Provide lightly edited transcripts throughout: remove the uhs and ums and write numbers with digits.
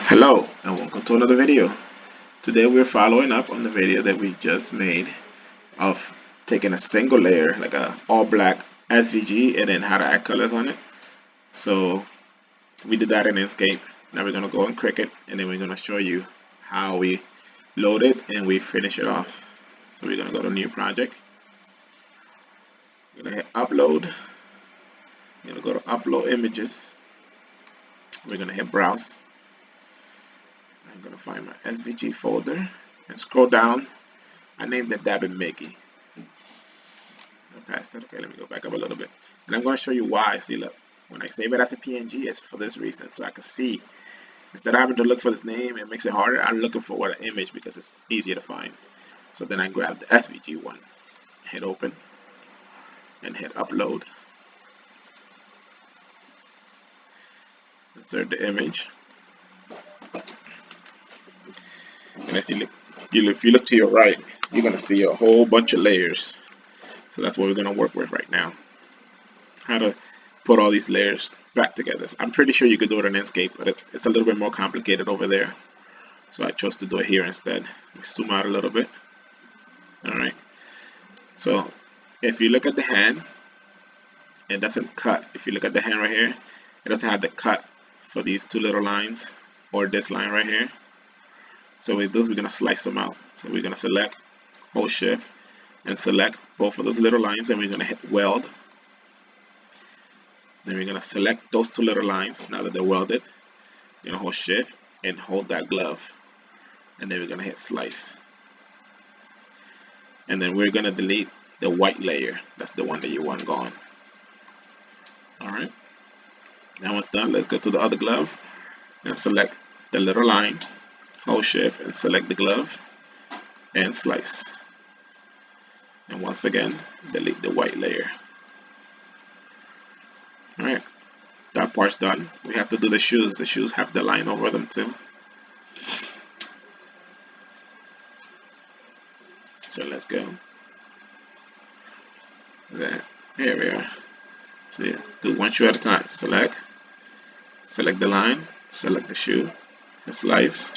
Hello and welcome to another video. Today we're following up on the video that we just made of taking a single layer like a all black SVG and then how to add colors on it. So we did that in Inkscape. Now we're going to go in Cricut and then we're going to show you how we load it and we finish it off. So we're going to go to new project. We're going to hit upload. We're going to go to upload images. We're going to hit browse. I'm going to find my SVG folder and scroll down. I named it Dab and Mickey. I passed that. Okay, let me go back up a little bit. And I'm going to show you why. See, look, when I save it as a PNG, it's for this reason. So I can see, instead of having to look for this name, it makes it harder. I'm looking for what an image because it's easier to find. So then I grab the SVG one, hit open, and hit upload. Insert the image. And as if you look to your right, you're going to see a whole bunch of layers. So that's what we're going to work with right now. How to put all these layers back together. I'm pretty sure you could do it in Inkscape, but it's a little bit more complicated over there. So I chose to do it here instead. Let me zoom out a little bit. Alright. So if you look at the hand, it doesn't cut. If you look at the hand right here, it doesn't have the cut for these two little lines or this line right here. So with those, we're going to slice them out. So we're going to select, hold shift, and select both of those little lines, and we're going to hit weld. Then we're going to select those two little lines. Now that they're welded, you're going to hold shift and hold that glove. And then we're going to hit slice. And then we're going to delete the white layer. That's the one that you want gone. Alright. Now once done, let's go to the other glove and select the little line. Hold shift and select the glove and slice. And once again, delete the white layer. Alright, that part's done. We have to do the shoes. The shoes have the line over them too. So let's go. There, here we are. So yeah, do one shoe at a time. Select the line, select the shoe, and slice.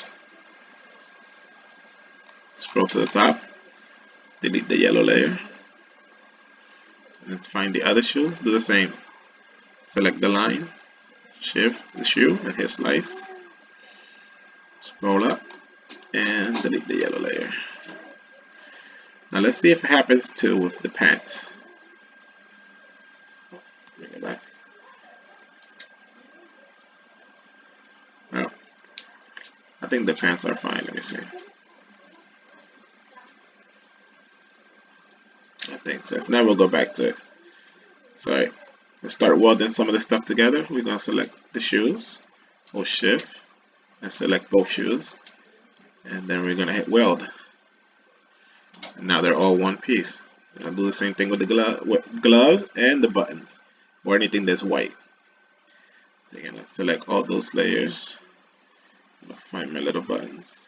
Scroll to the top, delete the yellow layer, and find the other shoe. Do the same. Select the line, shift the shoe, and hit slice. Scroll up, and delete the yellow layer. Now let's see if it happens too with the pants. Bring it back. Well, I think the pants are fine. Let me see. I think so. If not, we'll go back to it. So let's start welding some of this stuff together. We're going to select the shoes, hold shift, and select both shoes. And then we're going to hit weld. And now they're all one piece. And I'll do the same thing with the gloves and the buttons, or anything that's white. So again, let's select all those layers. I'm going to find my little buttons.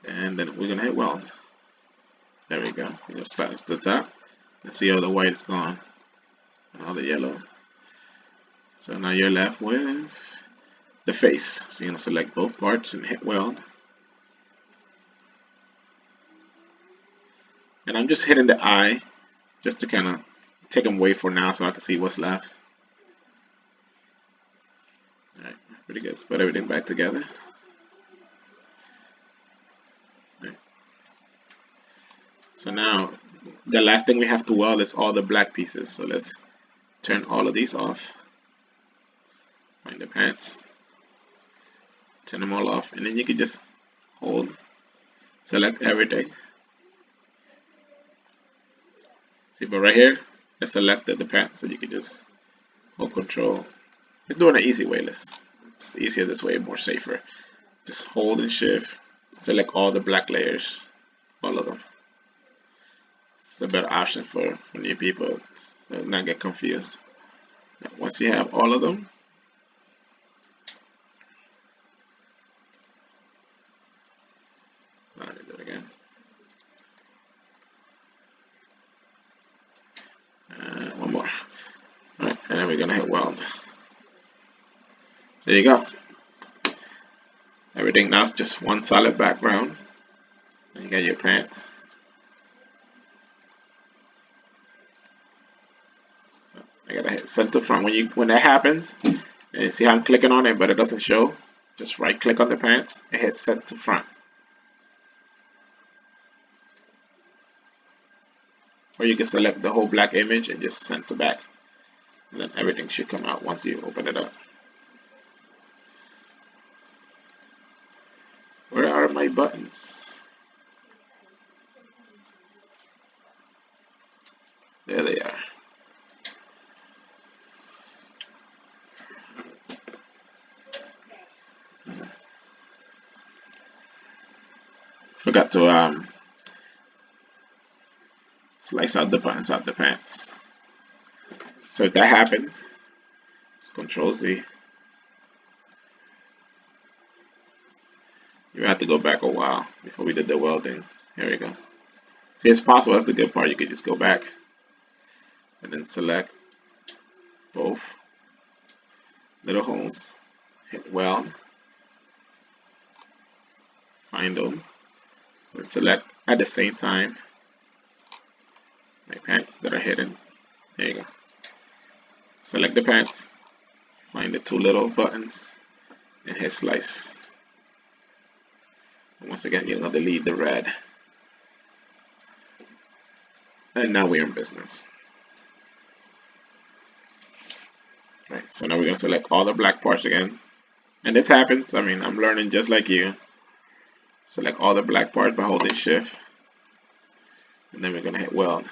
And then we're going to hit weld. There we go. We're going to start at the top and see how the white is gone and all the yellow. So now you're left with the face. So you're going to select both parts and hit weld. And I'm just hitting the eye just to kind of take them away for now so I can see what's left. Alright, pretty good. Let's put everything back together. So now the last thing we have to weld is all the black pieces. So let's turn all of these off. Find the pants. Turn them all off. And then you can just hold, select everything. See, but right here, I selected the pants. So you can just hold control. It's doing an easy way. It's easier this way, more safer. Just hold and shift. Select all the black layers. All of them. It's a better option for new people, so not get confused. Now, once you have all of them, let me do it again. then we're gonna hit weld. There you go. Everything now is just one solid background. And you got your pants. I gotta hit center front. When that happens, and see how I'm clicking on it, but it doesn't show. Just right click on the pants and hit center front. Or you can select the whole black image and just center back. And then everything should come out once you open it up. Where are my buttons? There they are. Forgot to slice out the buttons out the pants. So if that happens, it's Control Z. You have to go back a while before we did the welding. Here we go. See, it's possible. That's the good part. You could just go back and then select both little holes, hit weld, find them, and select at the same time my pants that are hidden. There you go. Select the pants, find the two little buttons, and hit slice. And once again, you're going to delete the red. And now we're in business. Right, so now we're going to select all the black parts again. And this happens, I mean, I'm learning just like you. Select all the black parts by holding shift. And then we're going to hit weld.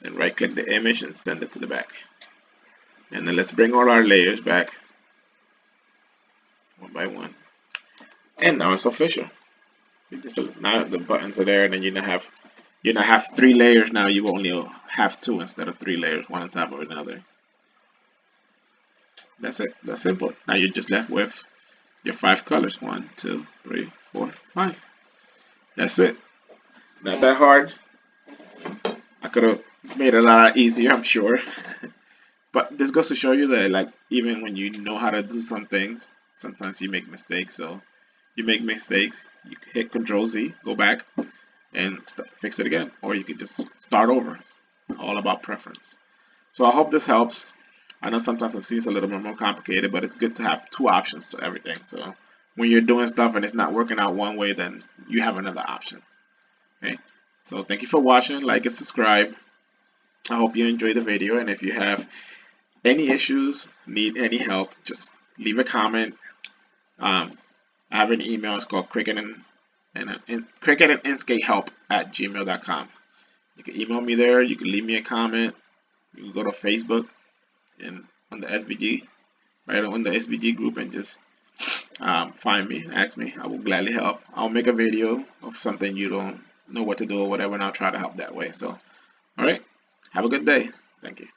Then right click the image and send it to the back. And then let's bring all our layers back one by one. And now it's official. So just, now the buttons are there, and then you now have 3 layers. Now you only have 2 instead of 3 layers, one on top of another. That's it. That's simple. Now you're just left with your 5 colors. 1, 2, 3, 4, 5. That's it. It's not that hard. I could have made it a lot easier, I'm sure. But this goes to show you that, like, even when you know how to do some things, sometimes you make mistakes. So you make mistakes, you hit Control Z, go back, and fix it again. Or you could just start over. It's all about preference. So I hope this helps. I know sometimes it seems a little bit more complicated, but it's good to have 2 options to everything. So when you're doing stuff and it's not working out one way, then you have another option. Okay. So thank you for watching. Like and subscribe. I hope you enjoyed the video, and if you have any issues, need any help, just leave a comment. I have an email. It's called Cricut and Inkscape help@gmail.com. You can email me there. You can leave me a comment. You can go to Facebook and on the SBG, right on the SBG group, and just find me and ask me. I will gladly help. I'll make a video of something you don't know what to do or whatever, and I'll try to help that way. So, all right. Have a good day. Thank you.